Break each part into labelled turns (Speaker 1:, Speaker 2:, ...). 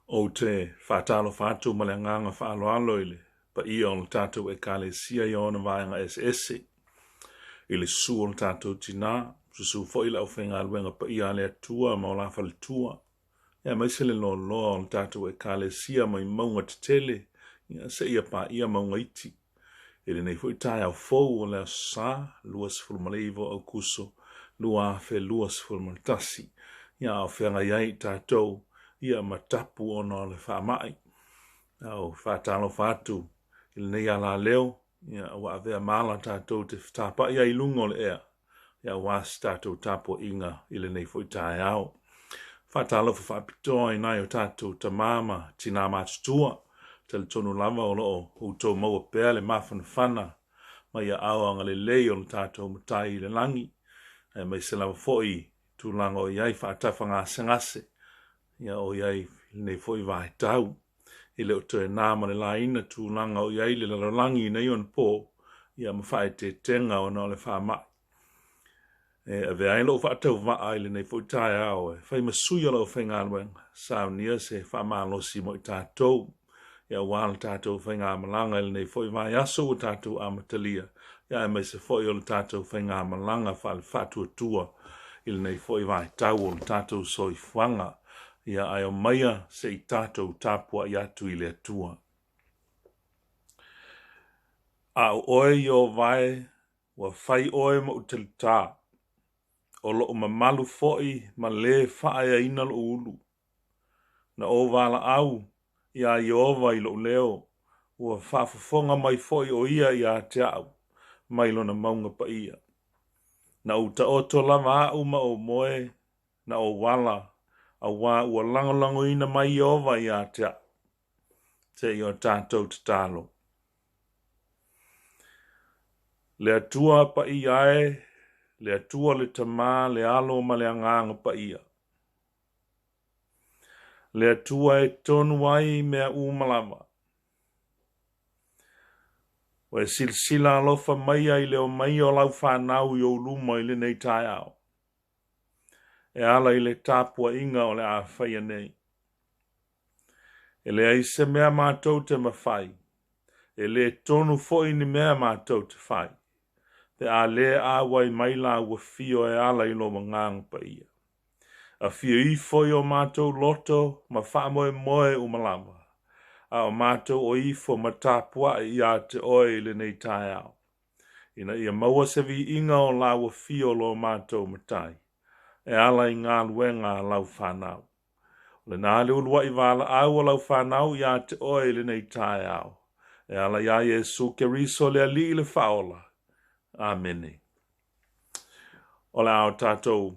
Speaker 1: O te whātalo whātu ma le nganga whaaloalo ile, pa I o le tātou e kāle sia I ona vaenga SS, ile su o le tātou tina, susu fo ila o whenga luenga pa I ale atua ma o la whale tua. Ia maisele no loa o le tātou e kāle sia mai maunga te tele, ia se ia pa ia maunga iti. Ile nei fo I tai au fou o le Aso Sa, luas fulmaleivo Aukuso, lua fe luas fulmaltasi, ia o whenga iai tātou, ia matapu ono le whaamai. Au whātalo whātu, ili nei ala leo, ia wa avea mala tātou te whtapa ia I lungo le ea. Ia was tātou tapo inga ili nei fo I tae au. Whātalo whapitoa I nai o tātou ta mama tina mātutua, te le tonu lava o loo utou maua pēr le mawhana whana, ma ia awanga le lei o le tātou mutai le langi, mai se lava foi tu lango iai whaatawhanga sengase, ia o iai nei foi vai tau, I leo te nāma le laina tu langa o iai le lalangi nei on pō, ia mawhai te tenga o na le whaamai. A vea ilo whaatau waa ile nei foi tae au, whai masuia lau whainga luenga, sao nia se whaamalosi mo I tātou, ia wāla tātou whainga malanga ile nei foi vai aso o tātou amatalia, ia mai se foi o le tātou whainga malanga whale whatua tua, ile nei foi vai tau o le tātou soi whanga, ia ai o maia se I tātou tāpua I atu I le atua. A oe I o vai, wa whai oe ma utili tā, o lo mamalu foi ma le whae ina lo ulu. Na o wala au, ia I ova I lo leo, ua whaafafonga mai foi o ia I a te au, mai lo na maunga pa ia. Na uta oto lava au ma o moe, na o wala, a wā ua langolango ina mai I ova I a te au. Te I o tātou te tālo. Le atua pa I ae, le atua le tamā le alo ma le anganga pa ia. Le atua e tonu ai mea umalama. Wa e silsila alofa mai ai leo mai o lau whanau I o luma I le nei tai au. E ala I le tāpua inga o le a whaia nei. E le aise mea mātou te mawhai. E le tonu foi ni mea mātou te whai. Te a le a wai mai la ua fio e ala I lo mangang pa ia. A fio I foi o mātou loto ma wha moe moe umalama. A o mātou o ifo ma tāpua I a te oe le nei tai au. Ina ia maua se vi inga o la ua fio lo mātou matai. E ala I ngā luenga lau whanau. Le nā le ulua I wala au o lau whanau I a te oe le nei tai au. E ala ia Jesu ke riso le ali le whaola. Amene. Ola au tātou.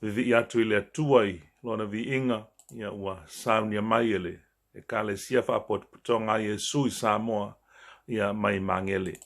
Speaker 1: Vivi atu I le atuai, lona vi inga, ia ua saunia mai ele. E kale sia whapot putonga Jesu I Samoa, ia mai mangele.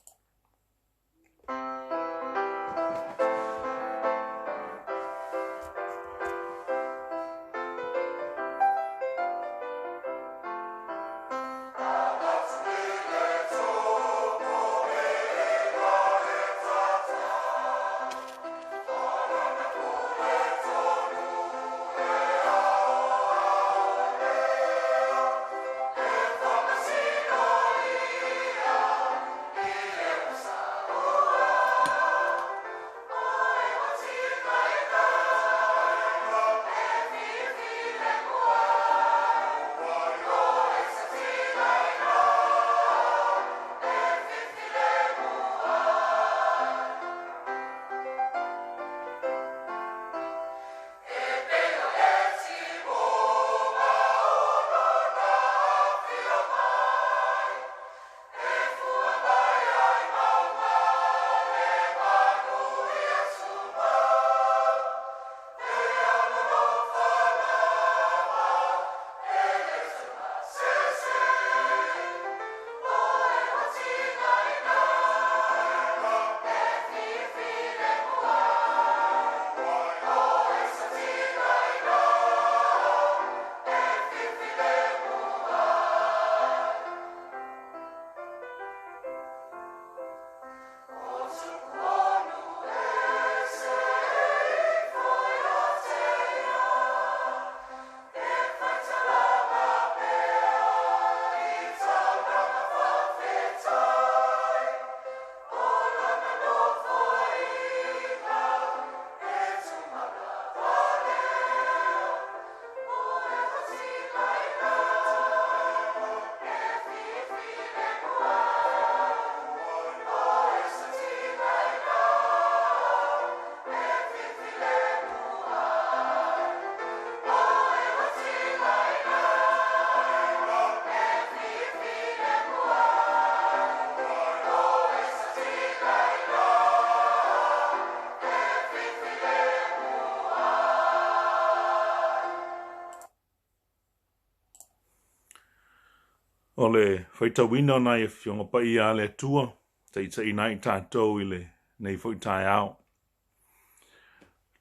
Speaker 1: O le whaitawina na e whionga pa i a le tua, te ita ina i tātou i le nei whaitai au.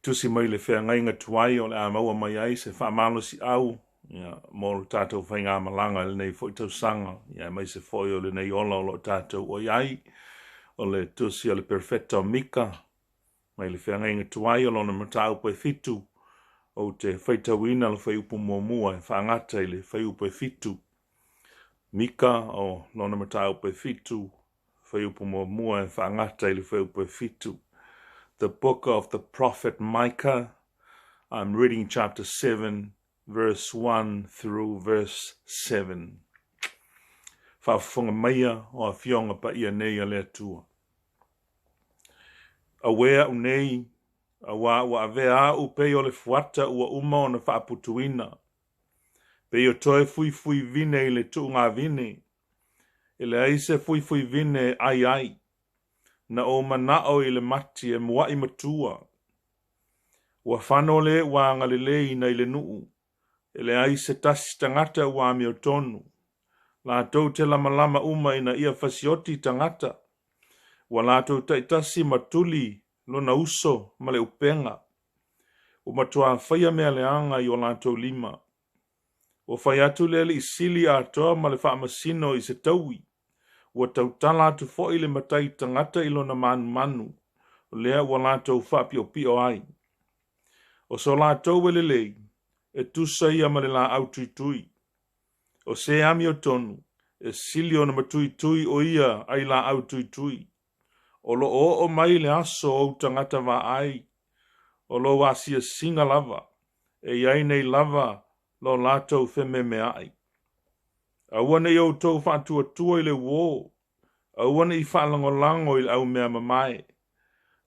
Speaker 1: Tusi mai le whea ngainga tuai o le a maua mai ai se whaamalo si au, mō le tātou whainga malanga le nei whaitau sanga, mai se whoi o le nei ola o lo tātou o iai, o le tusi o le perfecta mika, mai le whea ngainga tuai o lona matau pe fitu, o te whaitawina le whaiupu mua e whaangata i le whaiupu e fitu. Mika o lona matau pe fitu, whaiupu mua e whaangata i le whaiupu e fitu. The book of the prophet Micah, I'm reading chapter 7, verse 1 through verse 7. Whawhunga maia o a whionga pa ia nei a lea tua. A wea u nei, a wa avea u pei o le fuata ua uma o na whaaputuina. Pei o toe fui vine i le tuunga vine. I le aise fui vine ai. Na o manao i le mati e mua i matua. Ua whano le ua ngalilei na i le nuu. I le aise tasi tangata ua mi o tonu. La tau te lama uma ina ia fasioti tangata. Ua la tau taitasi matuli lona uso ma le upenga. O matua whaia mea le anga i o la tau lima. O whai atu le isili a toa ma le whaamasino i se taui. Ua tautala atu fo i le matai tangata ilo na manu. O lea ua lātou whapio pio ai. O so lātou wele lei, e tusa ia ma le la au tui. O se ami o tonu, e sili o na matui o ia ai la au tui. O lo o mai le aso o tangata wa ai. O lo wasia singa lava, e iai nei lava lo lātou wheme me ai. Awane i au tau whātua tua i le wō. Awane i whaalangolango i au mea mamae.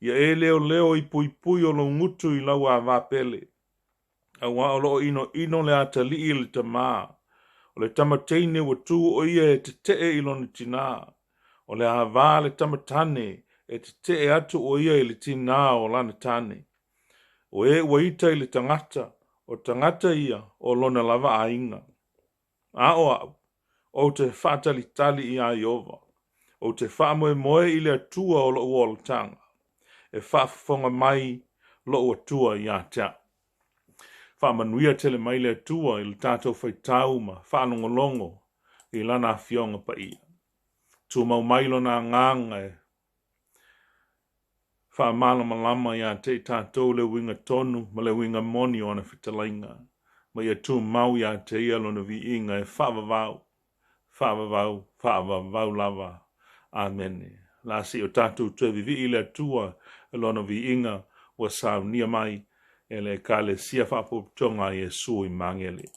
Speaker 1: Ia e leo i pui o lo ngutu i lau a vāpele. Awa o lo ino le atali i le tamā. O le tamateine wa tū o ia e te tee i lo ni tina. O le avā le tamatane e te tee atu o ia i le tina o lana tane. O e waita i le tangata. O tangata ia o lona lava a inga. Au. O te whaatalitali i a Iova. O te whaamoe i le atua o lo ua tanga. E whaafonga mai lo ua tua i a tea. Whaamanuia tele mai le atua i le tātou whaitau ma whaanongolongo i lana whionga pa ia. Tua mau mailo na nganga e whaamalama lama i a te tātou le winga tonu ma le winga moni o na whitalainga. Ma ia tu mau i a te ia lona vi inga e whaavavau lava. Amen. La si o tātou tue vivi i le atua e lona vi inga wa sau nia mai e le kale sia whaapotonga i e sui mangele.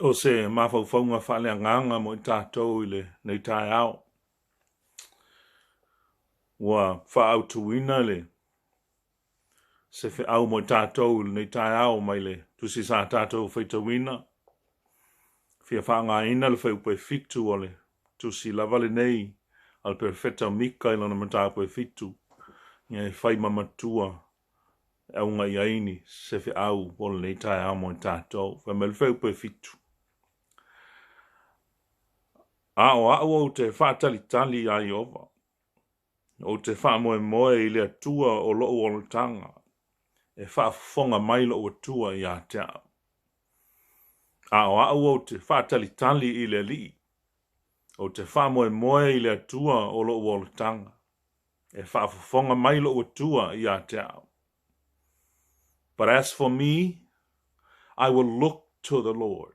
Speaker 1: O se mawhauwhaunga whalea nganga mo I tātou I le nei tai au. Wa whaautuina le. Se whi au mo I tātou nei tai au mai le. Tusi sa tātou whaitawina. Fia whaanga ina le whaupe fitu o le. Tusi lavale nei. Al perfetta mika ilana matapu fitu. Ngai whai mamatua. Au ngai aini. Se whi au o le nei tai au mo I tātou. Whamel whaupe fitu. Au te whaatalitali ai ova. O te whaamoe I le atua o loo o le tanga. E whaafonga mailo o atua I a te au. O te whaatalitali I le li. O te whaamoe I le atua o loo o le tanga. E whaafonga mailo o atua I a te au. But as for me, I will look to the Lord.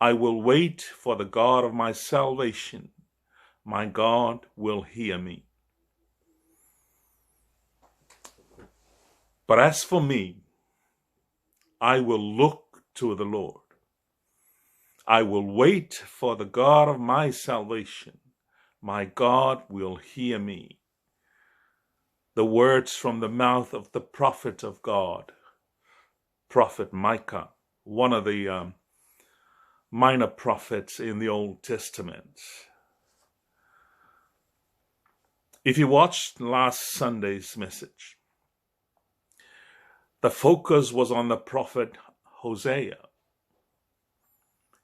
Speaker 1: I will wait for the God of my salvation. My God will hear me. But as for me, I will look to the Lord. I will wait for the God of my salvation. My God will hear me. The words from the mouth of the prophet of God, Prophet Micah, one of the minor prophets in the Old Testament. If you watched last Sunday's message, the focus was on the prophet Hosea.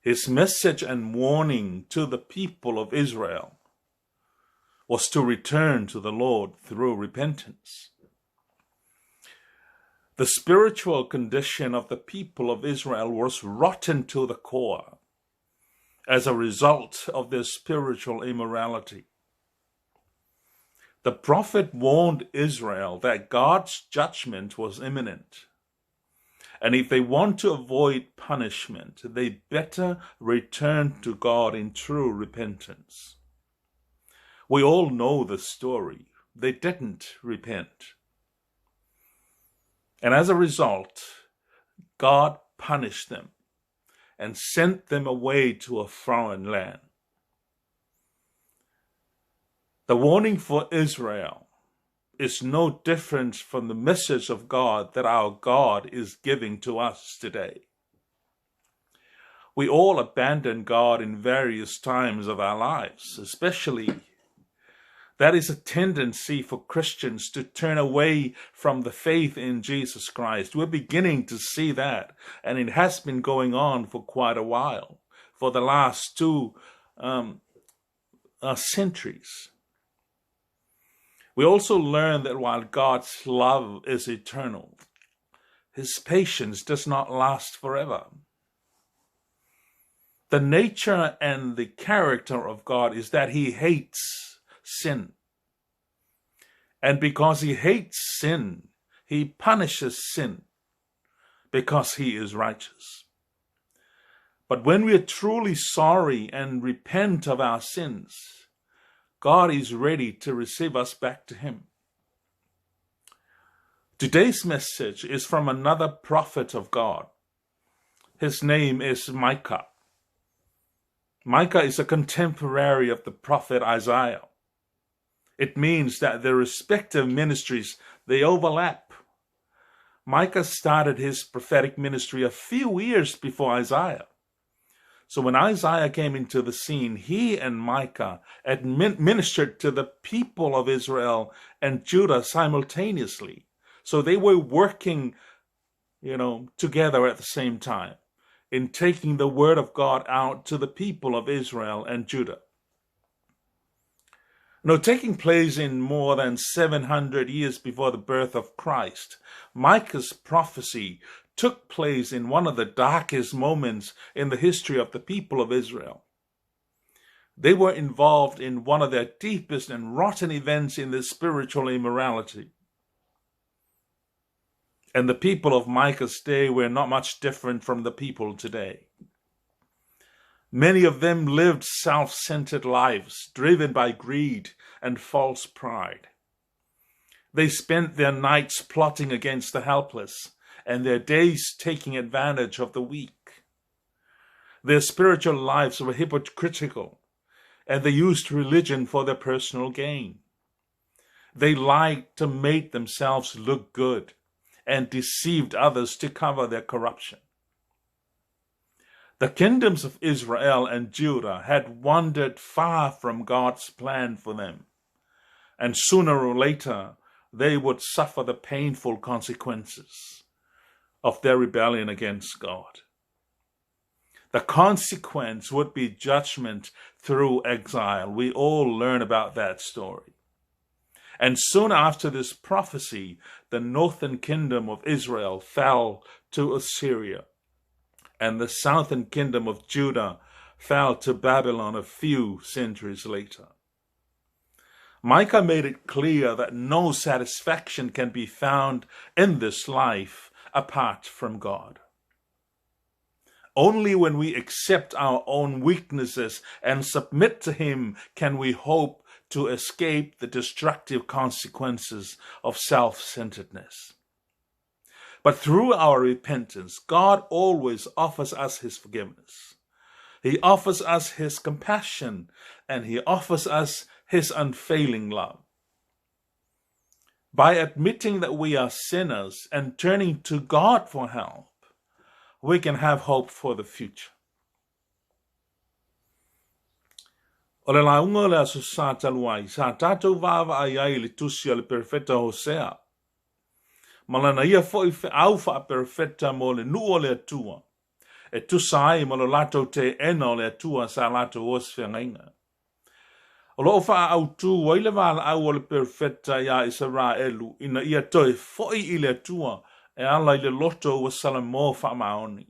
Speaker 1: His message and warning to the people of Israel was to return to the Lord through repentance. The spiritual condition of the people of Israel was rotten to the core as a result of their spiritual immorality. The prophet warned Israel that God's judgment was imminent. And if they want to avoid punishment, they better return to God in true repentance. We all know the story. They didn't repent. And as a result, God punished them and sent them away to a foreign land. The warning for Israel is no different from the message of God that our God is giving to us today. We all abandon God in various times of our lives, especially that is a tendency for Christians to turn away from the faith in Jesus Christ. We're beginning to see that, and it has been going on for quite a while, for the last two centuries. We also learn that while God's love is eternal, His patience does not last forever. The nature and the character of God is that He hates sin. And because He hates sin, He punishes sin because He is righteous. But when we are truly sorry and repent of our sins, God is ready to receive us back to Him. Today's message is from another prophet of God. His name is Micah. Micah is a contemporary of the prophet Isaiah. It means that their respective ministries, they overlap. Micah started his prophetic ministry a few years before Isaiah. So when Isaiah came into the scene, he and Micah ministered to the people of Israel and Judah simultaneously. So they were working, together at the same time in taking the word of God out to the people of Israel and Judah. Taking place in more than 700 years before the birth of Christ, Micah's prophecy took place in one of the darkest moments in the history of the people of Israel. They were involved in one of their deepest and rotten events in their spiritual immorality. And the people of Micah's day were not much different from the people today. Many of them lived self-centered lives, driven by greed and false pride. They spent their nights plotting against the helpless and their days taking advantage of the weak. Their spiritual lives were hypocritical, and they used religion for their personal gain. They liked to make themselves look good and deceived others to cover their corruption. The kingdoms of Israel and Judah had wandered far from God's plan for them, and sooner or later they would suffer the painful consequences of their rebellion against God. The consequence would be judgment through exile. We all learn about that story. And soon after this prophecy, the northern kingdom of Israel fell to Assyria, and the southern kingdom of Judah fell to Babylon a few centuries later. Micah made it clear that no satisfaction can be found in this life apart from God. Only when we accept our own weaknesses and submit to Him can we hope to escape the destructive consequences of self-centeredness. But through our repentance, God always offers us His forgiveness. He offers us His compassion, and He offers us His unfailing love. By admitting that we are sinners and turning to God for help, we can have hope for the future. O le launga le Aso Sa taluai, sa tātou vāwa ai ai le tusi o le perfeta Hosea. Malana ia foi fe aufa a perfeta mo le nu o le atua. E tusa ai ma lo lato te ena o le atua sa lato os whengainga. O lo ofa au tu waile wala au o le perfeta ia Israelu ina ia toi foi i le atua e ala i le loto wa salamo wha maoni.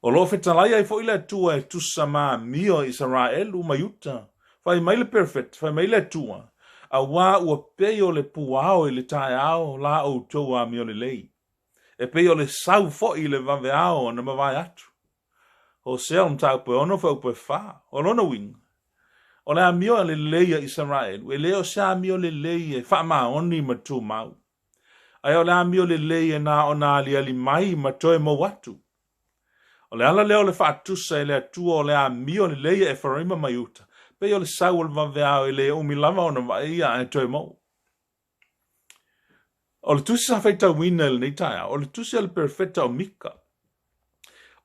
Speaker 1: O lo fetalai ai foi le atua e tusa ma mio Israelu mayuta. Fai mai le perfet, fai mai le atua. A wā ua peo le puao i le tae ao la o toa mio le lei. E peo le sau fo i le vave ao na mawai atu. O seo mtau pe ono fa upe wha, o lona wing. O le a mio le leia Israel, e leo sa mio le leia wha ma oni ma tu mau. Ai o le a mio le leia na o na ali mai ma toe mo watu. O le ala leo le wha atusa e le atua o le a mio le leia e wharaima mai uta. Peo le sau o le vaveao e le umi lava o na vaia e toe mau. O le tusi sa whaita wina le nei taia, o le tusi le perfeta o Mika.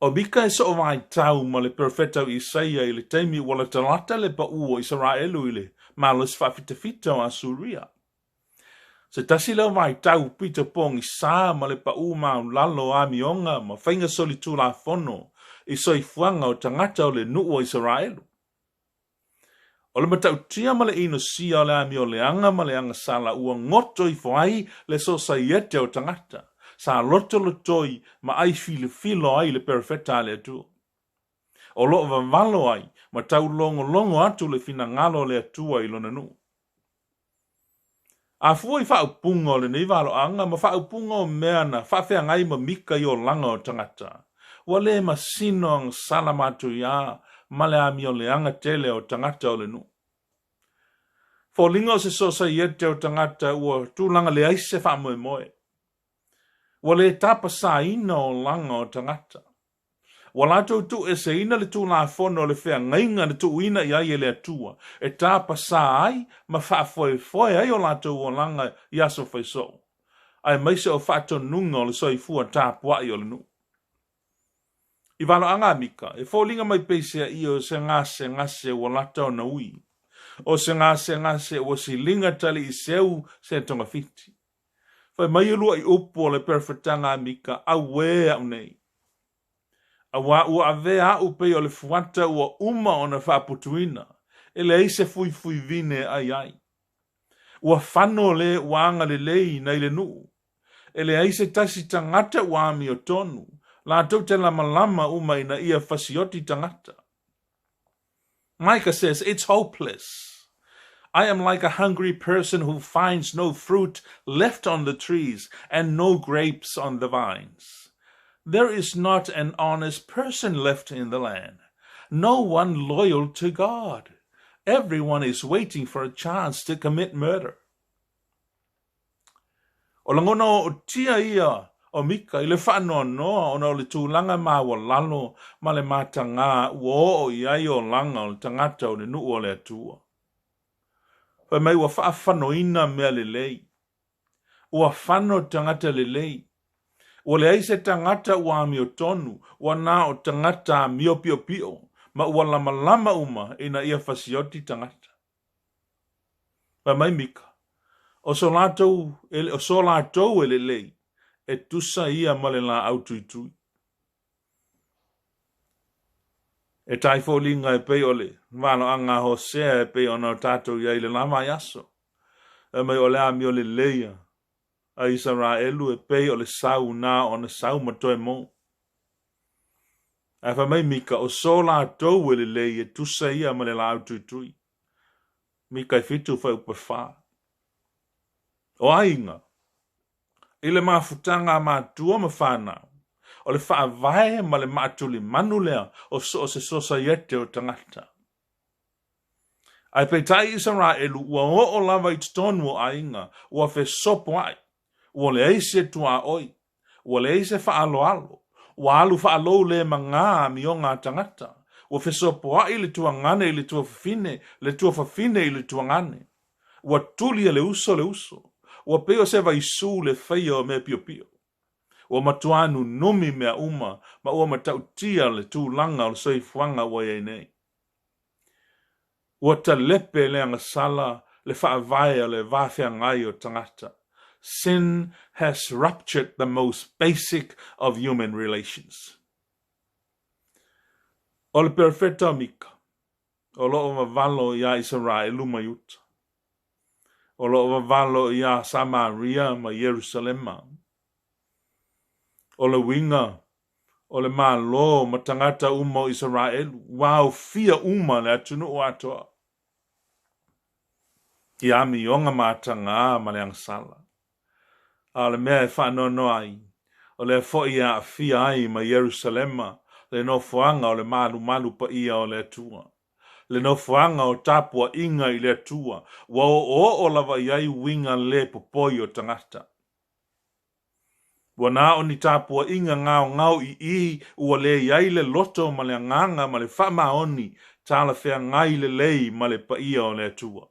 Speaker 1: O Mika e so o vai tau ma le perfeta o Isaia i le teimi wala talata le pa ua Israelu i le malus whawhitawhita o Asuria. Se tasi leo vai tau pita pong i sa ma le pa ua ma lalo a mionga ma whainga soli tu la fono i soi fuanga o tangata o le nuu o Israelu. O le matau tia ma le ino sia o le ami o le anga ma le anga sala ua ngoto i fwai le so sa iete o tangata. Sa loto lo toi ma ai filo ai le perfeta le atu. O lo valo ai ma tau longo atu le fina ngalo le atua i lona nu. A fua i whaupunga o le neivalo anga ma whaupunga o mea na whawhea ngai ma mika i o langa o tangata. Wa le ma sino ang salamatu ia ma le ami o le anga tele o tangata o le nu. Fo lingo se so sa iete o tangata ua tūlanga le aise wha moe moe. Wa le tapa sa ina o langa o tangata. Wa lato tu e se ina le tu la fono le whea ngainga le tu ina i ai le atua. E tapa sa ai ma wha foe ai o lato o langa i aso whai so. Ai maise o whato nunga o le soifua tāpua i o le nu. I wano anga mika, e fōlinga mai peisea i o se ngase o lata na ui. O se ngase o si linga tali i seu se tonga fiti. Whai mai lua i upo le perfetanga mika a wea unei. A wā ua avea upe o le fuata ua uma o na whaputuina. E le eise fui vine ai. Ua whano le wanga le lei nei le nuu. E le eise tasi tangata wami o tonu. La tau te lama umai na ia fasioti tangata. Micah says, it's hopeless. I am like a hungry person who finds no fruit left on the trees and no grapes on the vines. There is not an honest person left in the land. No one loyal to God. Everyone is waiting for a chance to commit murder. O langono o tia ia, o mika, ile whanoa noa, ona o le tūlanga mā wa lalo, ma le mātanga, ua o iai o langa o le tangata o le nuu o le atua. Pai mai ua whaafanoina mea le lei. Ua whano tangata le lei. Ua le aise tangata ua ami o tonu, ua nā o tangata mio pio pio, ma ua lama lama uma ina ia fasioti tangata. Pai mai mika, o so lātou ele lei, e tusa ia male la au tui tui. E taifo linga e pei ole, wano anga Hosea e pei ona o tātou ia ile lama yaso. E mai ole ami ole leia, a Israelu e pei ole sau na ona sau matoe mo. E fa mai mika, o so lātou ele lei e tusa ia male la au tui tui. Mika e fitu fai upe wha. O ainga, ile mafutanga mātua ma whanau. O le wha vae ma le mātuli manu lea o se sosa yete o tangata. Ai peitai Israelu ua o lava i tonu o ainga, ua fe sopo ai, ua le eise tua oi, ua le eise wha alo alo, ua alu wha alo le manga mi o ngā tangata, ua fe sopo ai le tua ngane i le tua fafine, le tua fafine i le tua ngane, ua tulia le uso, ua peo se vai su le feio me pio pio. Ua matuanu numi mea uma, ma ua matautia le tūlanga o le soifuanga wa iei nei. Ua ta lepe le anga sala, le whaavaya le vāwhia ngai o tangata. Sin has ruptured the most basic of human relations. O le perfeta mika, o loo mavalo ia Israelu ma yuta. O loo mavalo ia Samaria ma Jerusalema. O le winga, o le malo matangata uma o Israelu, wau fia uma le atunu o atoa. I ami onga matanga ma le angsala. A le mea e whanono ai, o le foi a fia ai ma Jerusalema, le no fuanga o le malu pa ia o le atua. Le no fuanga o tapua inga i le atua, wa o lava iai winga le popoi o tangata. Wana o ni tāpua inga ngau i ua le iai le loto ma le nganga ma le whama oni tāla whea ngai le lei ma le paia o le atua.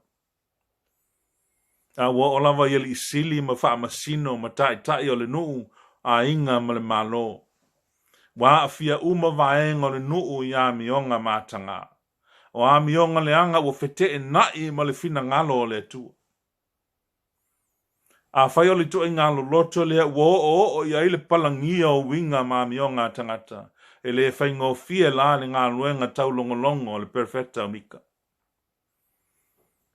Speaker 1: A ua o lava iali isili ma whama sino ma tai o le nuu a inga ma le malo. Wa a fia uma vaenga o le nuu i a mionga mātanga. O a mionga le anga ua fete e nai ma le fina ngalo o le atua. A whai o le to inga lo loto lea o ia ile palangia o winga ma mionga tangata. E le whai ngō fia la le ngā luenga tau longolongo o le perfecta o mika.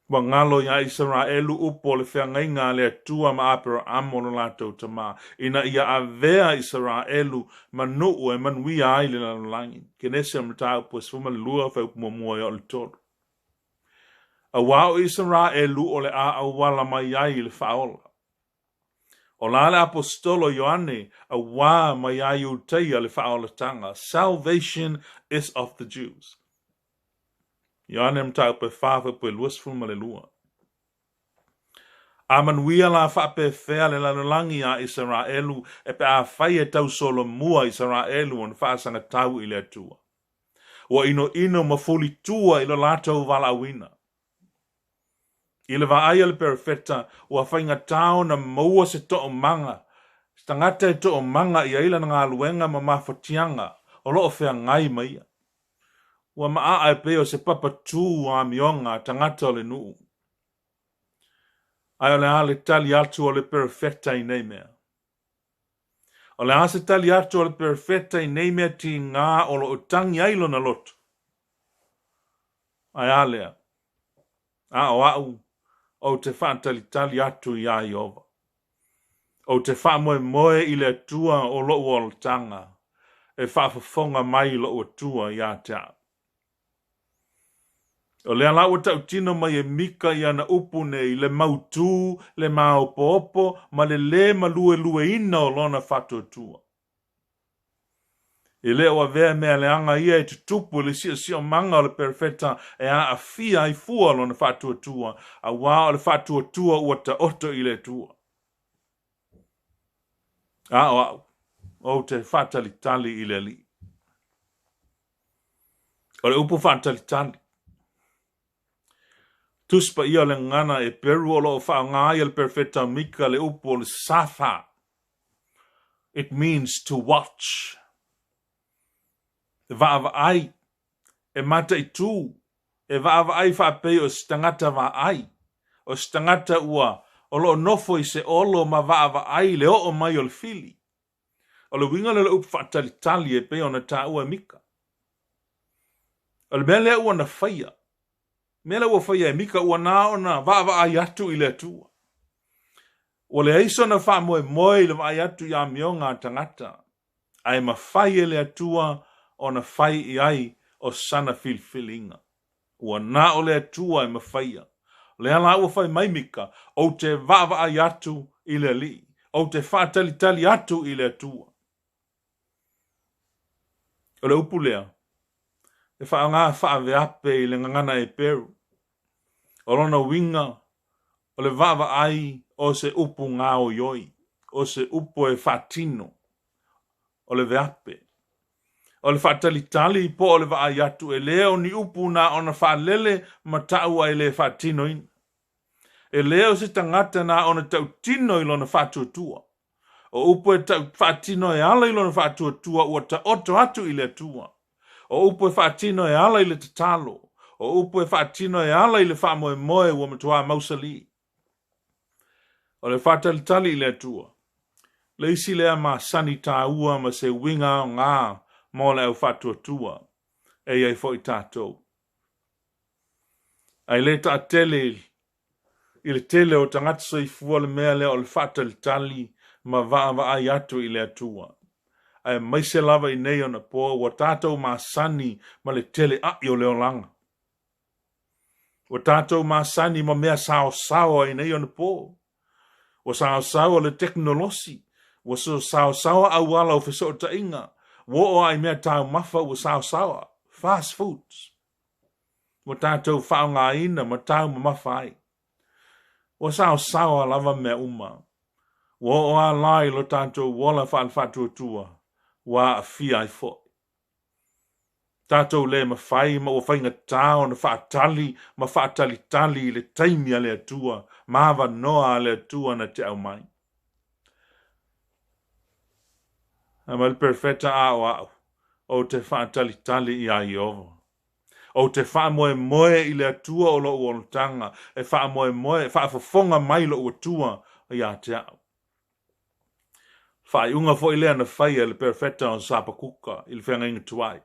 Speaker 1: Wa ngalo ia Israelu upo le whea ngainga le atua ma apera amoro lato tama. Ina ia avea Israelu manu e manuia ai le lalangi. Kenese amrata upo svuma lua whai upo mua o le toro. A wao Israelu o le a awala mai ai le whaola. O lale apostolo Ioane, a wā mai ai teia le whaolatanga. Salvation is of the Jews. Ioane mtau pe whāwha pe luasfuma le lua. A manuia la whape whea le lanolangi a Israelu e pe a whai e tau solo mua Israelu on whaasanga tau i le atua. Wa ino mafuli tua i lo lātou wala awina. I le vaai le perfeta ua whainga tau na maua se to'o manga. Stangata e to'o manga i aila na ngā luenga ma mawhatianga o loo whea ngai maia. Ua maa e peo se papa tū a mionga tangata o le nuu. Ai o le ale tali atu o le perfeta i nei mea. O le ase tali atu o le perfeta i nei mea ti ngā o lo utangi ailo na loto. Ai alea. A o au. O te whaatalitali atu i a Iova. O te whaamoe i le atua o loo o tanga. E whaafafonga mai loo atua i a te a. O le ala o tau tino mai e mika i ana upune i le mautu, le maopopo, ma le malue ina o lona whatu atua. I le o avea mea le anga ia e tutupu le si o manga o le perfeta e a fia i fua lo na whatua tua, a wā o le whatua tua ua ta oto i le tua. O te whātalitali i le li. O le upu whātalitali. Tuspa ia le ngana e peru o lo whaongai al perfecta mika le upu o le safa. It means to watch. E vaava ai. E mata i tū. E vaava ai whapei o stangata va ai. O stangata ua. O lo nofo i se olo ma vaava ai le o mai o le fili. O le winga le upu whaatalitali e pe ona ta ua mika. O le mele ua na whaia. Mele ua whaia e mika ua na ona vaava ai atu i le atua. O le aiso na wha moe moe le vai atu ia mionga tangata. Ai ma whai e le atua o na whai i ai o sana filfilinga. Ua na o le atua e ma whaia. Le ala ua whai maimika o te vava ai atu i le li. O te whaatalitali atu i le atua. O le upu lea. E wha ngā wha veape i le ngangana e peru. O lona winga o le vava ai o se upu ngā o yoi. O se upu e whaatino. O le veape. O le whaatalitali po o le va ai atu e leo ni upu na ona whaalele ma taua e le whaatino in. E leo se tangata na ona tau tino i lona whaatuatua. O upu e tau whaatino e ala i lona whaatuatua ua ta oto atu i le atua. O upu e whaatino e ala i le tatalo. O upu e whaatino e ala i le whaamoe moe ua matua mausali. O le whaatalitali i le atua. Le isi lea ma sani tā ua ma se winga o ngā mo le au whaatuatua. E iei fo i tātou. Ai le ta tele i le tele o tangata so i fua le mea lea o le whaatalitali ma vaava ai atu i le atua. Ai maise lava i nei ona po wa tātou ma sani ma le tele a i o leo langa. Wa tātou ma sani ma mea sao i nei ona po. Wa sao le teknolosi. Wa sao au ala o fiso o ta inga. Wa o ai mea tau mafa wa sao. Fast foods. Wa tātou whao ngā ina ma tau ma mafa ai. Wa sao lava mea uma. Wa o a lai lo tātou wala whaatua. Wa a fia ai fo. Tātou le ma whai ma o whainga tāo na whaatali ma whaatalitali le taimi a le atua. Mawa noa a le atua na te au mai. Amal perfeta a o te whaatalitali i a iovo. O te whaamoe i le atua o lo uolutanga. E whaamoe, whaafafonga mai lo uatua i a te au. Whai unga fo i lea na whaia le perfeta o sapakuka i le whenga inga tuai.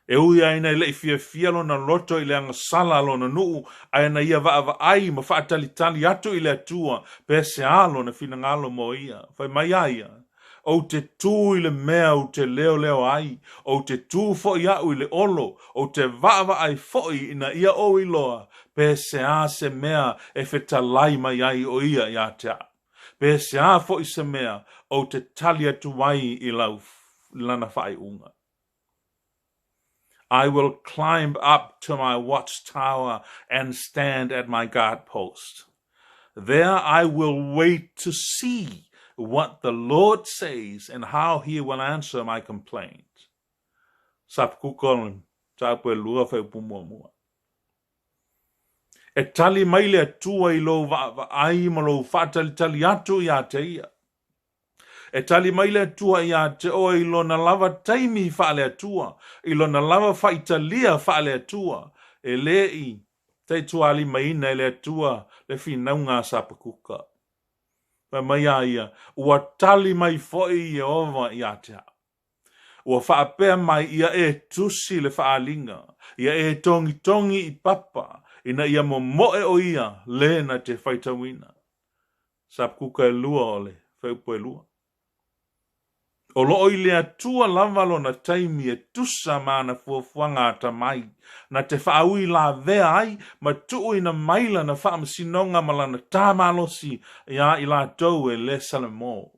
Speaker 1: E ui aina i le fia lo na loto i le anga sala lo na nuu aina ia vaava ai ma whaatalitali atu i le atua pe se alo na fina ngalo mo ia. Whai mai aia. O te tū i le mea o te leo ai. O te tū fo i au i le olo. O te vaava ai fo i ina ia o i loa. Pe se a se mea e whetalai mai ai o ia i a te a. Pe se a fo i se mea o te talia tuwai i lau lana whai unga. I will climb up to my watchtower and stand at my guard post. There I will wait to see what the Lord says and how he will answer my complaint. Sapkukon tapu lua fe pumomua. E tali maile atua I lo va ai ma lo fatalitali atu ia te ia. E tali maile atua ia te o I lo na lava taimi faale atua. I lo na lava faitalia faale atua. E lei te tuali maina ele atua le finaunga sapakuka. Pa mai aia, ua tali mai foi Jehova ia te au. Ua whaapea mai ia e tusi le whaalinga. Ia e tongi I papa. Ina ia moe o ia le na te whaitawina. Sapakuka e lua ole, whaupo e lua. O loo I le atua lavalo na taimi e tusa mana fuafuanga ata mai. Na te whaui la vea ai, ma tuu ina maila na whaamasinonga malana tāmalosi ia I la tau e le salamo.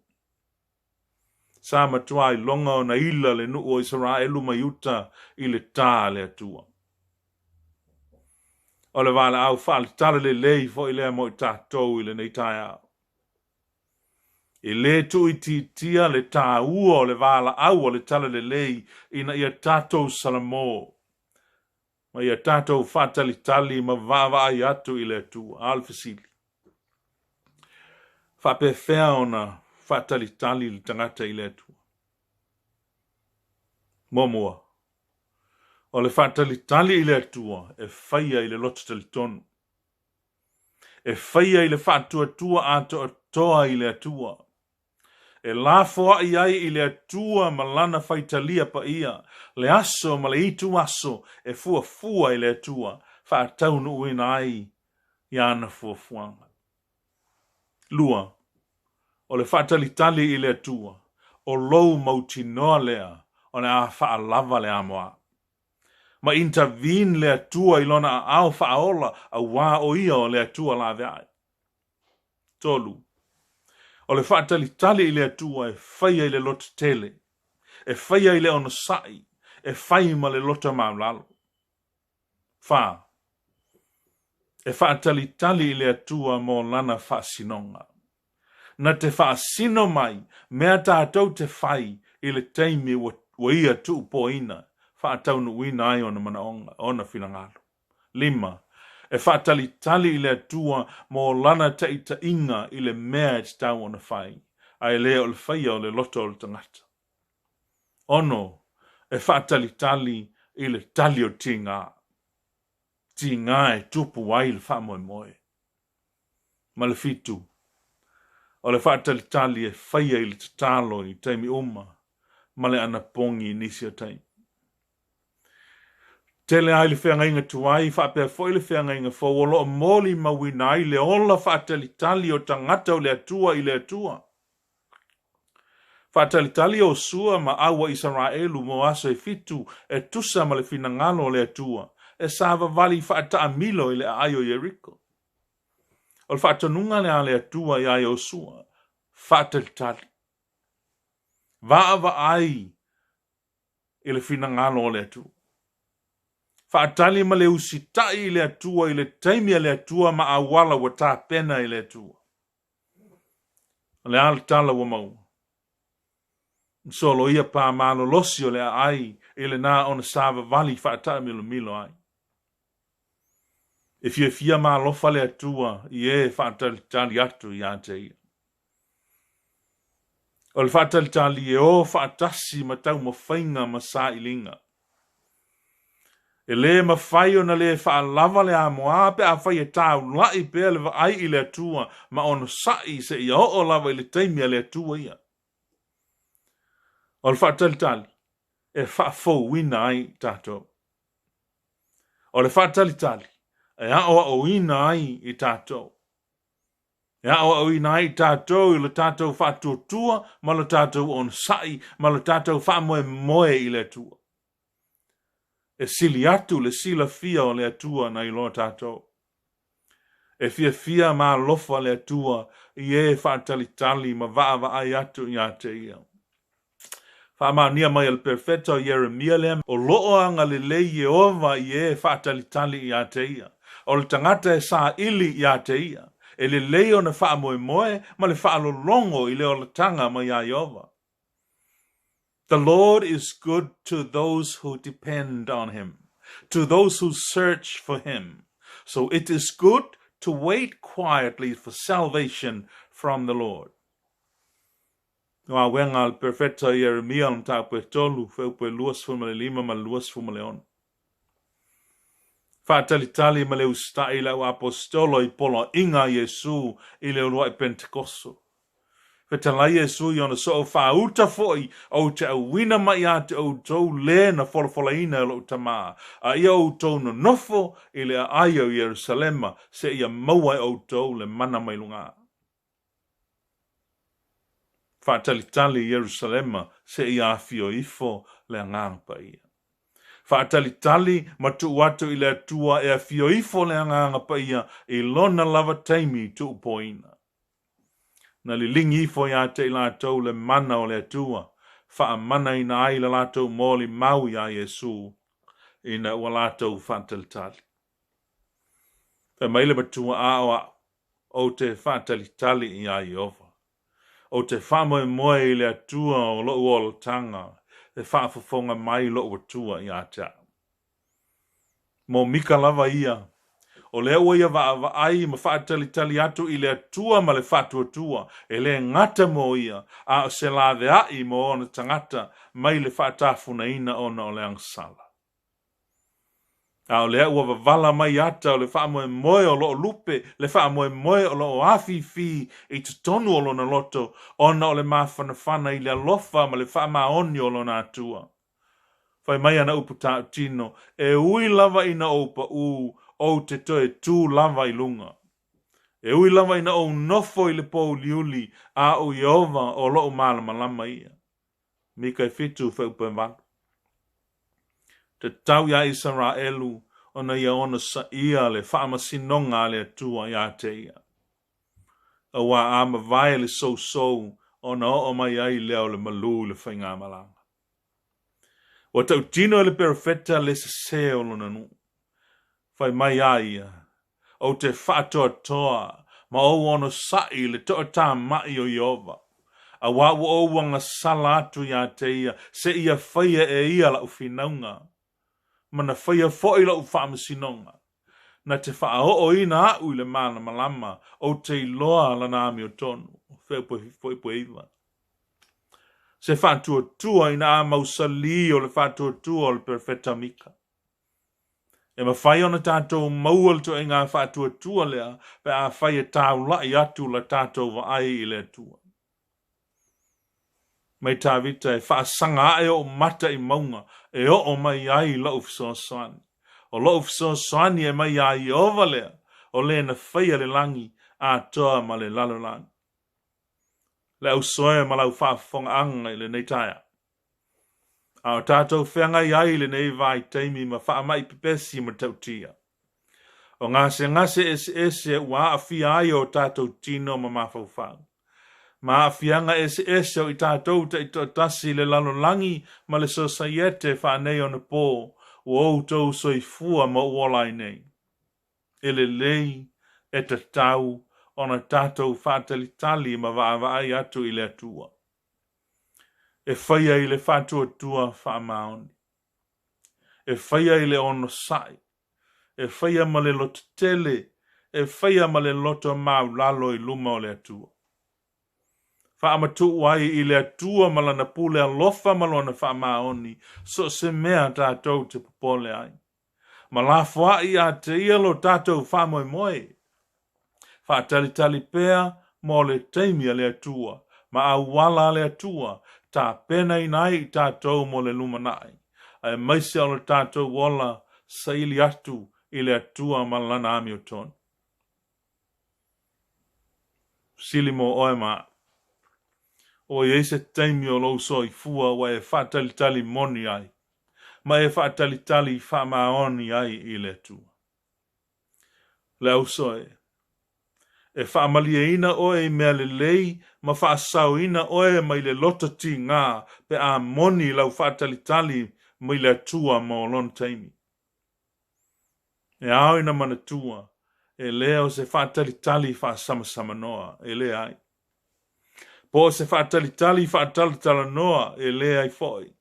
Speaker 1: Sa matua I longa o na ila le nuu o Israelu maiuta I le tā le atua. O le wala au whaali tala le lei fo I lea mo I tātou I le nei tai au. I le tu i tia le tā ua o le wala au o le tala le lei ina ia tātou salamo. Ma ia tātou whātalitali ma vāwa ai atu I le tua alfasili. Whapewhea ona whātalitali le tangata I le tua. Momua. O le whātalitali I le tua e whaia I le loto talitonu. E whaia I le whātua tua ato atoa I le tua. E la foa I ai I le atua malana whaitalia pa ia. Le aso ma le itu aso e fua I le atua. Whaataunu uina ai I ana fuafuanga. Lua. O le whaatalitali I le atua. O lou mautinoa lea. O le a whaalava le amoa. Ma intervene le atua I lona a au whaola a wā o ia o le atua la veai. Tolu. O le whaatalitali I le atua e whaia I le loto tele. E whaia I le ono sai. E whai ma le loto maulalo. Wha. E whaatalitali I le atua mo lana whaasinonga. Na te whaasino mai, mea tātou te whai I le teimi wa ia tu poina. Whaataunu wina ai ona manaonga, ona finangalo. 5. E whaatalitali I le atua mo lana taita inga I le mea te tau ona whai. Ai lea o le whaia o le loto o le tangata. Ono, e whaatalitali I le tali o tinga. Tinga e tupu wai le whamoe moe. Ma le fitu. O le whaatalitali e whaia I le tatalo I taimi uma. Ma le anapongi nisi o taimi. Tele ai le whenga inga tuai, whapea foi le whenga inga whawolo o moli mawinai le ola whaatalitali o tangata o le atua I le atua. Whaatalitali o sua ma awa Israelu mo aso e fitu e tusa ma le finangalo o le atua. E sava vali whaata milo I le aio Yeriko. O le whaatanunga le a le atua I aio sua. Whaatalitali. Vaava ai I le finangalo o le atua. Whaatali ma le usitai I le atua I le taimi a le atua ma awala wa tā pena I le atua. Le ala tala wa mau. Solo ia pa malo losi o le ai I le na ona sava vali whaata milo ai. E fia ma lofa le atua I e whaatali atu I ate ia. O le whaatali e o whaatasi ma tau ma whainga ma sa ilinga. E le mawhai o na le whaalava le a moa pe a whai e tāu lai pe le ai I le atua ma ono sai se I o lava I le teimi a le atua ia. O le whaatalitali e whaafou wina ai tātou. O le whaatalitali e o ina ai I tātou. E o ina ai tātou I le tātou whaatuatua ma le tātou on sai ma le tātou whaamoe moe I le atua. E sili atu le sila fia o le atua na I loa tātou. E fia ma lofa le atua I e whaatalitali ma vaava ai atu I ate ia. Whaama nia mai al perfeto Jeremia lea o loo anga le lei Jehova I e whaatalitali I ate ia. O le tangata e sa ili I ate ia. E le lei o na whaamoe moe ma le whaalolongo I le o le tanga ma ia Jehova. The Lord is good to those who depend on him, to those who search for him. So it is good to wait quietly for salvation from the Lord. Wa wenga al perfecta Jeremia on tape tolu feupe luas fumale lima ma luas fumale on. Fatalitali ma le ustai la apostolo I polo inga Jesu I le urua Pentecosto. Fetalai Jesu I ona so whauta foi o te awina mai a te o tau le na folafolaina lo tama. A ia o tau no nofo I le aia o Yerusalema se ia maua o tau le mana mai lunga. Whaatalitali Yerusalema se ia afio ifo le ngangpa ia. Whaatalitali matu watu I le atua e afio ifo le ngangpa ia I lona lava taimi tu poina. Na li lingi ifo ia te I lātou le mana o le atua, wha mana I na ai le lātou mōli mau ia Jesu, I na ua lātou whaatalitali. E maile matua aoa o te whaatalitali I a Jehova. o te whamoe i le atua o lo uolo tanga, e whaafafonga mai lo atua i ata. Mo mika lava ia, o le ua ia va ai ma whaatalitali atu i le atua ma le whaatuatua, e le ngata mo ia, a o se la de ai mo ona tangata, mai le whaatafuna ina ona o le angsala. A o lea ua vala mai ata o le wha moe moe o lo lupe, le wha moe moe o lo afi fi i te tonu o lo na loto, ona o le mawhanawhana i le alofa ma le wha maoni o lo na atua. Whai mai ana upu tā tino, e ui lava ina upa o te toe tū lava i lunga. E ui lava ina o nofo i le pou liuli a o Iova o lo malama lama ia. Mika e fitu whaupe watu. Te tau ia Israelu ona ia ona sa ia le whaamasinonga le atua ia te ia. Awa ama vai le so ona o mai ai leo le malu le whainga malanga. Wa tau tino le perfetta le se o lona nu. Whai mai ai o te whatoa toa ma o ono sai le toa tā mai o Iova. A wawa o wanga sala atu ia te ia se ia whaia e ia la ufinaunga. Mana whaia fo ila ufama sinonga. Na te wha o ina au le mana malama o te iloa la nami o tonu. Whaipo iwa. Se whatua tua ina a mausali o le whatua tua o le perfetta mika. E ma whai ona tātou maual to e ngā whatua tua lea pe a whaia tāu lai atu la tātou wa ai i le tua. Mai tā vita e whaasanga e o mata i maunga, e o mai ai lau fisoasani. O lau fisoasani e mai ai ova lea, o le na whaia le langi a toa ma le lalolangi. Le au soe ma lau whaafonga anga i le neitaia. A o tātou whenga i ai le nei vai teimi ma whaamai pipesi ma tautia. O ngase ese ua a fia ai o tātou tino ma mawhauwhau. Ma fianga ese o i tātou te i tasi le lalolangi ma le sosaiete whanei o na pō o outou soifua ma uolai nei. Ele lei e te tau o na tātou whātalitali ma vaavai atu i le atua. E whaia i le whātua tua whaamaoni. E whaia i le ono sai. E whaia ma le loto tele. E whaia ma le loto mau lalo i luma o le atua. Whaamatu wai i le atua malana pule a lofa malona whaamaoni, so se mea tātou te popole ai. Ma la fwa i a te ielo tātou whaamoe moe. Whaatalitali pēa mo le teimia le atua, ma a wala le atua, tā pena i nai i tātou mo le lumanai. Ai maise o le tātou wala sa ili atu i le atua malana ami o tonu. Sili mo oe maa. O e se taimi o lo so i fua wa e whaatalitali moni ai. Ma e whaatalitali whaamaoni ai i le tua. Le au soe. E whaamalia ina oe mea le lei, ma whaasau ina oe mai le lota ti ngā, pe a moni lau whaatalitali mai le tua ma o lon taimi. E au ina mana tua, e leo se whaatalitali whaasamasama noa, e le ai. Po se whaatalitali noa e le ai foi.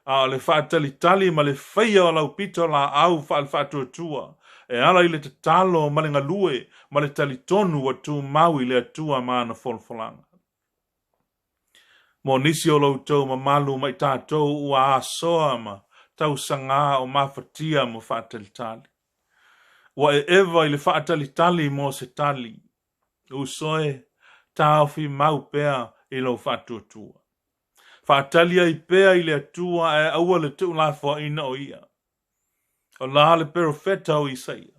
Speaker 1: A le whaatalitali ma le whaia o lau pito la au whaatua tua. E ala i le te talo ma le ngalue ma le talitonu wa tu mau i le atua maana folfolanga. Mo nisi o lau tau ma malu mai tātou ua asoa ma tau sanga o mawhatia mo whaatalitali. Wa e ewa i le whaatalitali mo se tali. Usoe tāwhi mau pēa i lau whātuatua. Whātalia i pēa i le atua e aua le tu la fo ina o ia. O la le perofeta o Isaia.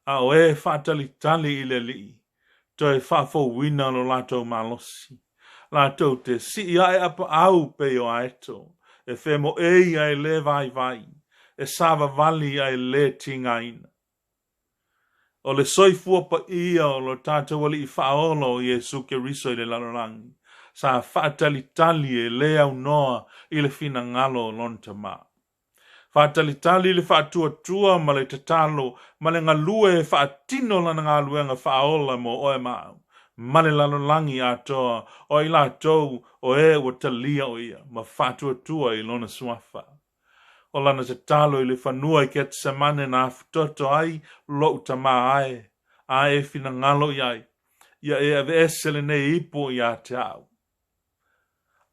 Speaker 1: A o e whātalitali i le li. To e whāfo wina lo lātou malosi. Lātou te si ai apa au pe o aeto. E whemo ei ai le vai. E sava vali ai le tingaina. O le soifua pa ia o lo tātou wali i whaolo o Iesu ke riso i le lalorangi. Sa whaatalitali e le au noa i le fina ngalo o lonta maa. Whaatalitali le whaatuatua ma le tatalo ma le ngalue e whaatino lana ngaluenga whaola mo oe mau. male lalolangi atoa, o I lātou o e o talia o ia, ma whātua tua I lona suafa. O lana te talo I le whanua I kia te samane na aftoto ai, lo utama ai, a e fina ngalo iai, ia e ave esele ne ipo ia te au.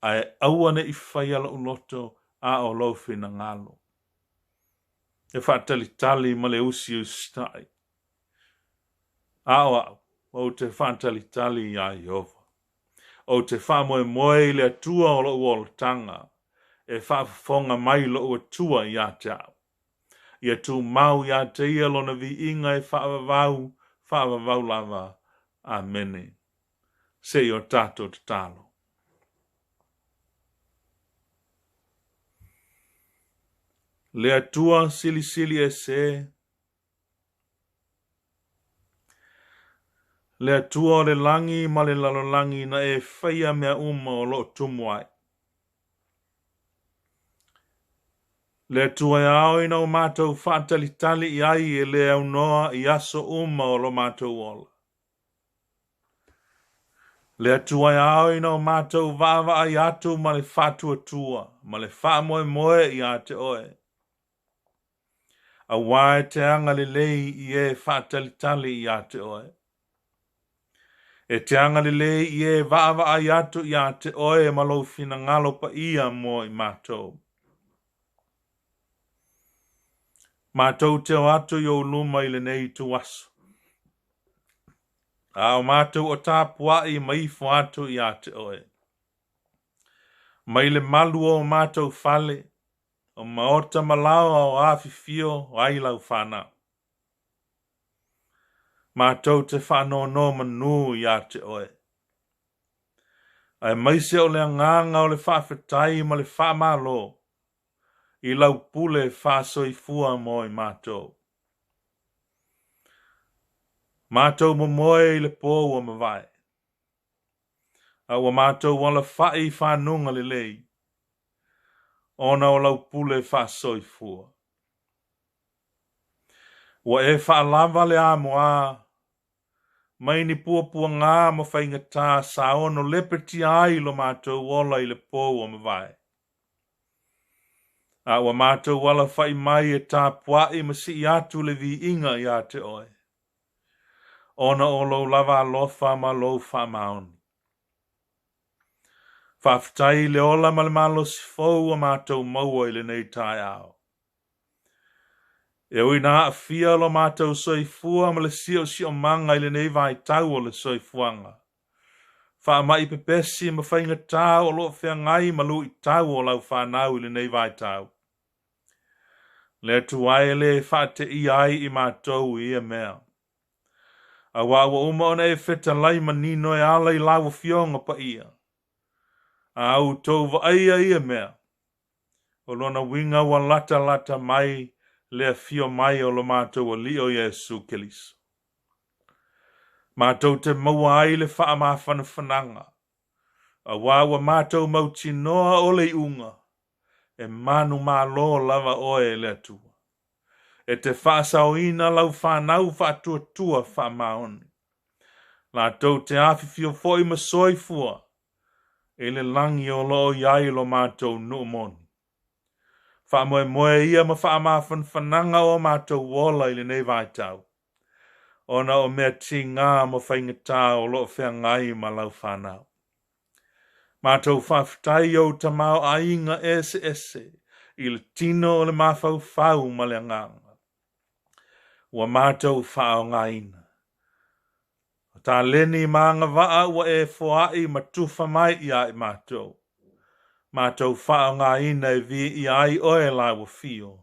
Speaker 1: A e awane I whaiala uloto a o lo fina ngalo. E whaatalitali ma le usi o stai. Au, o te whaatalitali ia Jehova. O te whamoe le atua o lo uola tanga. E whaafonga mai lo atua ia te au. Ia tu mau ia te ia lona vi inga e whaavavau lava. Amene. Se o tato te talo. Le atua sili e se. Le atua o le langi ma le lalolangi na e whaia mea uma o lo tumuai. Le atua e ao ina o mātou whaatalitali I ai e le au noa I aso uma o lo mātou ola. Le atua e ao ina o mātou vava ai atu ma le whatua tua, ma le whaamoe I a te oe. A wae te anga le lei I e whaatalitali I a te oe. E te anga le lei I e vava ai atu I a te oe ma lo fina ngalo pa ia mo I mātou. Mātou te o atu I o luma I le nei tu aso. A o mātou o tāpua I maifo atu I a te oe. Mai le malu o mātou fale, o maota malawa o awhifio o ailau whana. Mātou te whano no manu I a te oe. Ai maise o le nganga o le whawhetai ma le whamalo. I lau pule whasoi fua mo I mātou. Mātou mo moe I le pō o mawai. A wa mātou wala whai whanunga le lei. Ona o lau pule whasoi fua. Wa e whaalava le amoa. Mai ni pua ngā ma whaingatā sa ono lepeti ai lo mātou wala I le pō o mawai. A wa mātou wala whai mai e tā puai ma si atu le vi inga I a te oe. Ona o lo lava lofa ma lo wha maoni. Whaftai le ola ma le malo si fau a mātou maua I le nei tai ao. E ui nā a fia lo mātou soifua ma le sio manga I le nei vai tau o le soifuanga. Wha mai pepesi ma whainga tau o lo whea ngai ma lu I tau o lau whanau I le nei vai tau. Le tuai le wha te I ai I mātou I mea. A wawa uma ona e wheta lai ma nino e ala I lau fionga pa ia. A au tau wa aia I mea. O lona winga wa lata mai le fio mai o lo mātou o li o Jesu Keliso. Mātou te maua ai le wha ma whananga. A wawa mātou mauti noa o le unga. E manu mā lo lava oe le atua. E te whaasauina lau whanau whaatua wha maoni. La tau te awhifio foi ma soifua. E le langi o lo iai lo mātou no moni. Wha moe ia ma wha ma whananga o mātou wola I le nei vai tau. Ona o mea ti ngā ma whaingatā o lo whea ngai ma lau whanau. Mātou whawhtai o tamau a inga ese. I le tino o le mawhau ma le nganga. Wa mātou whao ngaina. Tā leni maanga waa wa e foai ma tufa mai I ai mātou. Mātou whao ngaina e vi I ai oe la wa fio.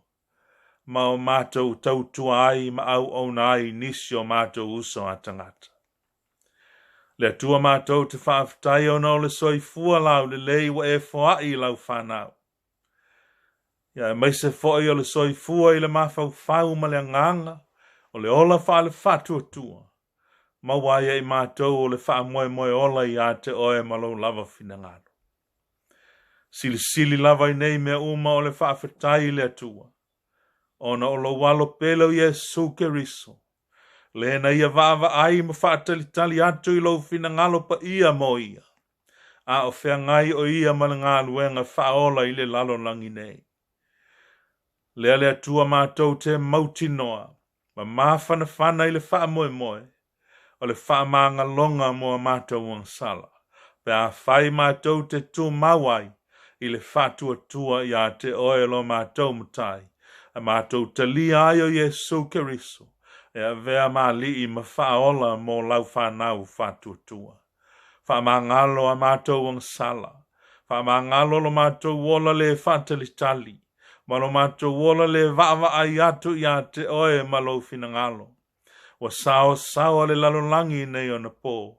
Speaker 1: Ma o mātou tautua ai ma au au nai nisi o mātou uso a tangata. Le tua mātou te whaaftai o no le soifua lau le lei wa e foai lau whanau. Ia e maise foai o le soifua I le mawhau ma le nganga o le ola wha le whatua tua. Ma waia I mātou o le wha moe ola I a te oe malo lava finangano. Sili lava I nei mea uma o le whaafetai le atua. Ona o lo walo pelo Jesu Keriso. Le na ia vava ai ma whaatalitali atu I lau fina ngalo pa ia mo ia. A o whea ngai o ia ma ngā luenga whaola I le lalo langi nei. Lea lea tua mātou te mautinoa, ma mawhana I le wha moe moe, o le wha maanga longa mo mātou wang sala. Pe a whai mātou te tū mawai, I le wha tua I a te oelo mātou mutai, a mātou te lia ai o Yesu Keriso, e a vea mā li I ma whaola mo lau whanau wha tua. Wha mangalo a mātou wang sala, wha mangalo lo mātou wola le wha talitali, malo mātou wola le vava ai atu I a te oe malo finangalo. Wa sao le lalolangi nei o na pō.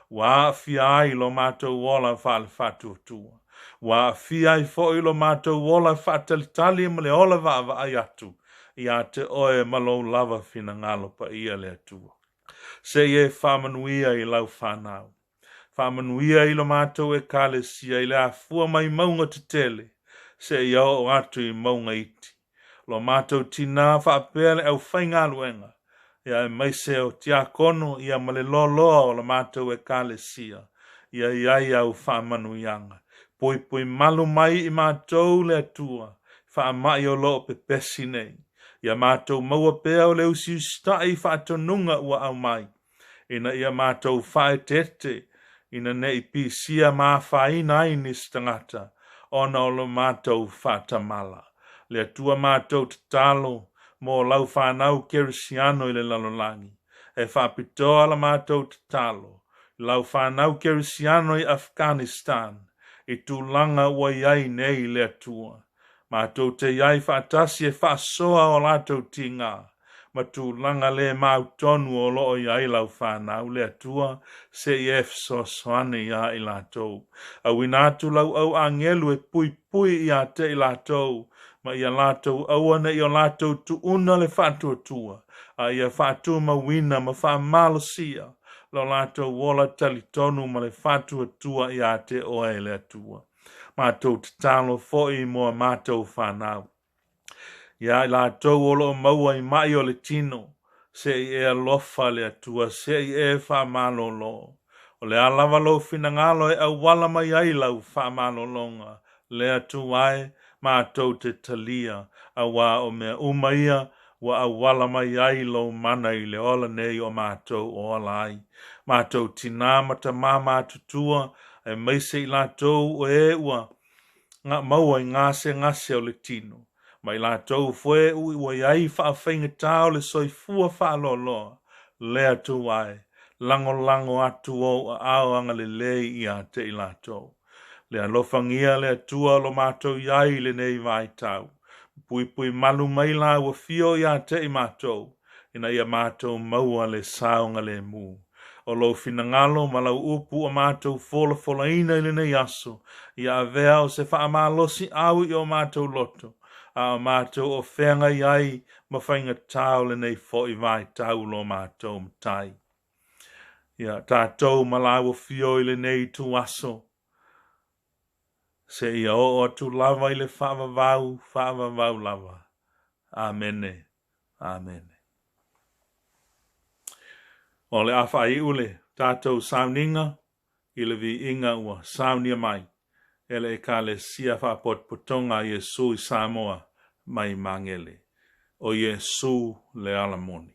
Speaker 1: Wa fia ai lo mātou wola wha fatu tua. Wa fia ai fo lo mātou wola wha talitali ma le ola vava ai atu I a te oe malo lava finangalo pa ia le atua. Se ye whamanuia I lau whanau. Whamanuia I lo mātou e kālesia I le a fua mai maunga te tele. Se ia o atu I maunga iti. Lo mātou tina whaapele au whainga luenga. Ia e maise o tia kono ia male loloa o lo mātou e kālesia. Ia iai au whaamanuianga. Poi malu mai I mātou le atua. Whaamai o lo pepesi nei. Ia mātou maua pēa o le usi ustai whaatonunga ua au mai. Ina ia mātou whae tete. Ina nei pisia mā whaina ai ni stangata. Ona o lo mātou whātamala. Le atua mātou te talo, mō lau whanau kerisiano I le lalolangi. E whapitoa la mātou te talo, lau whanau kerisiano I Afghanistan, I tūlanga ua iai nei le atua. Mātou te iai whaatasi e whaasoa o lātou tinga. Ma tūlanga le mautonu o loo iai lau whanau le atua se I so soane ia I lātou. A winatu lau au angelu e pui ia te I lātou. Ma ia lātou awana I o lātou tu una le whatua tua. A ia whatua ma wina ma whamalosia. Lo lātou wola talitonu ma le whatua tua ia te oe le atua. Mātou te talo foi moa mātou whanau. Ia I lātou o lo maua I mai o le tino, se I e alofa le atua, se I e whamalo lo. O le alawa lo finangalo e au wala mai ai lau whamalo longa, le atuae mātou te talia, a wā o mea umaia, wa au wala mai ai lo mana I le ola nei o mātou o ola ai. Mātou tina mata mama tutua, e meise I lātou o e ua, ngā maua I ngase o le tino. Mai lātou fwe ui wa iai whaawhainga tāo le soifua whaaloloa, le atu ai, lango atu o ao anga le lei ia te I lātou. Le alofangia le atua lo mātou iai le nei vai tau. Pui malu mai la wa fio ia te I mātou, ina ia mātou maua le saonga le mū. O lo finangalo ma lau upu o mātou fola ina I le nei aso, ia avea o se whaamalosi au I o mātou loto. A mātou o whenga iai ma whainga tāu le nei fo I vai tau lo mātou mtai. Ia tātou malau o fio I le nei tu aso. Se ia o tu lava I le whaavavau lava. Amene. Amene. O le awha I ule, tātou sauninga, I le vi inga ua saunia mai. Ele e ka le sia whapotpotonga Yesu I Samoa mai mangele. O Yesu le alamoni.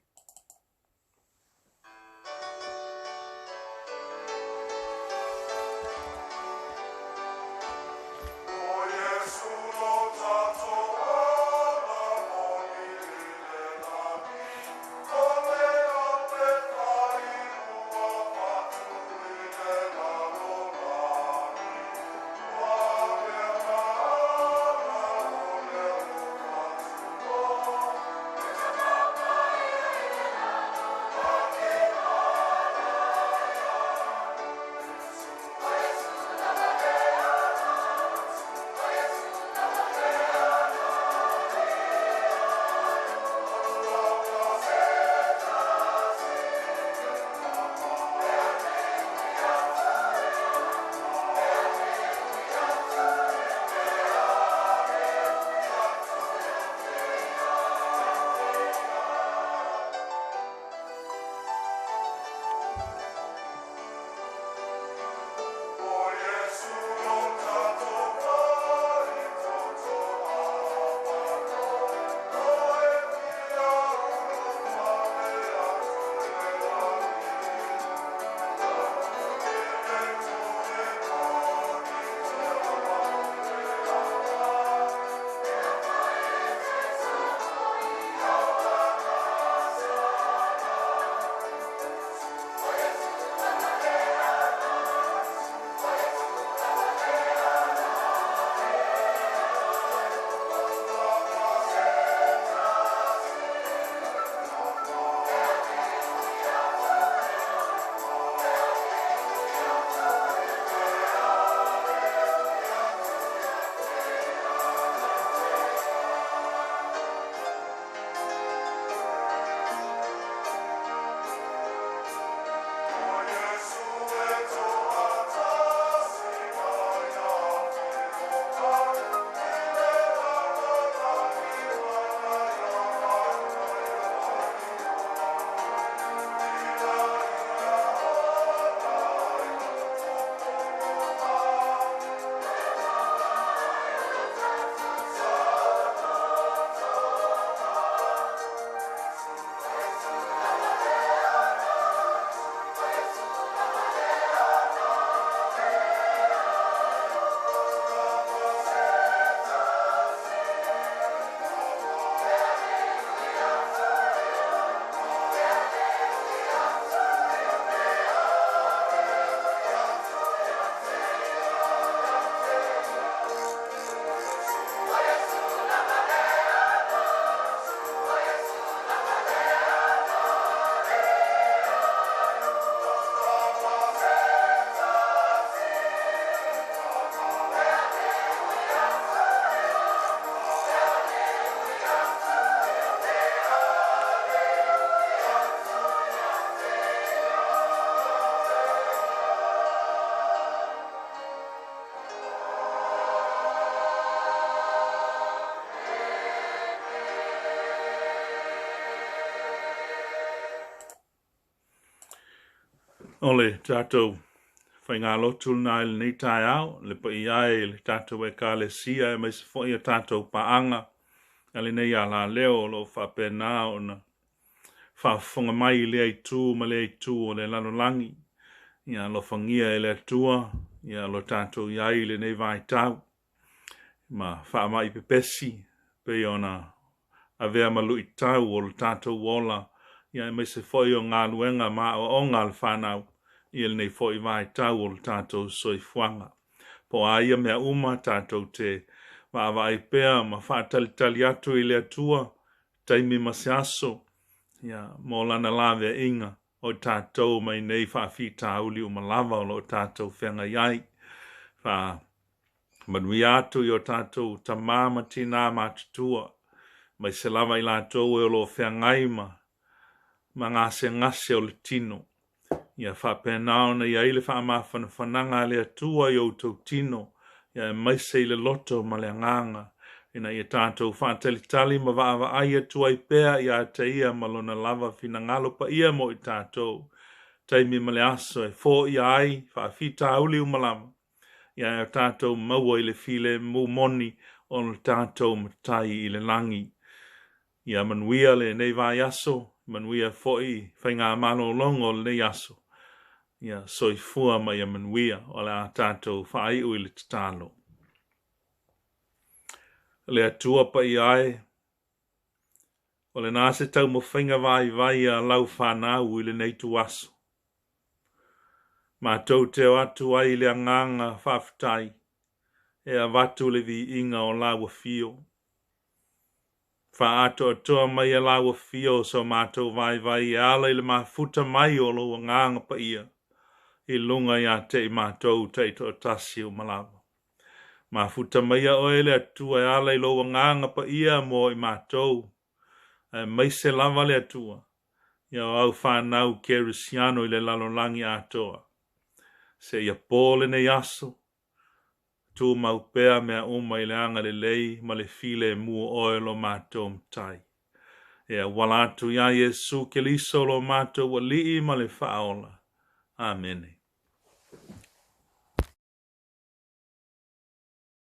Speaker 1: ole tātou Faigalotu na il nei tai au, le pa iai le tātou e ka le sia e mai se fo ia tātou paanga, ale nei ala leo lo fa pena o na fa fonga mai le ai tū ma le ai tū o le lalolangi, ia lo fangia e le atua, ia lo tātou iai le nei vai tau, ma fa mai pepesi, pe ona a vea malu i tau o le tātou wola, ia mai se fo o ngā luenga ma o ngā le whanau, il nei fo i vai tau o le tātou soifuanga. Po aia mea uma tātou te vai pea ma whaatalitali atu i le atua, taimi masiaso, ia mo lana lawe inga o tātou mai nei whaafita uli o malawa o tātou whenga iai. Wha manui atu i o tātou tamama tina mātutua, mai se lava i lātou e o lo whengai ma ngase o le tino. Ia whapenao na ia ile whananga le atua i o tau tino, ia mai se le loto ma le nganga, ina ia tātou whaatalitali ma waawa ai atua i pēa ia te ia malona lava fina ngalo pa ia mo i tātou. Taimi ma le aso e fō ia ai, whaafita auli umalama, ia tātou maua i le file mu moni o le tātou matai i le langi. Ia manuia le nei vai aso, manuia fōi whainga malo longo le nei aso. Ia soifua mai a manuia o le a tātou whaai ui le tatalo. Le atua pa i ai, o le nāse tau mo whainga vai a lau whanau i le nei tu aso. Ma tau teo atu ai le anganga whaftai, e a watu le vi inga o lawa fio. Wha ato atua mai a lawa fio so mātou vai e ala i le mafuta mai o lo nganga pa ia. I lunga ia te i mātou teito tasi o malawa. Mafuta mai a oele atua e ala i lo nganga pa ia mo i mātou. E mai se lava le atua. Ia au whanau kerisiano i le lalolangi atoa. Se ia pōle nei aso. Tu mau pēa mea uma i le anga le lei ma le file mua oelo mātou mtai. Ia walatu ia Jesu ke liso lo mātou wa lii ma le whaola. Amen.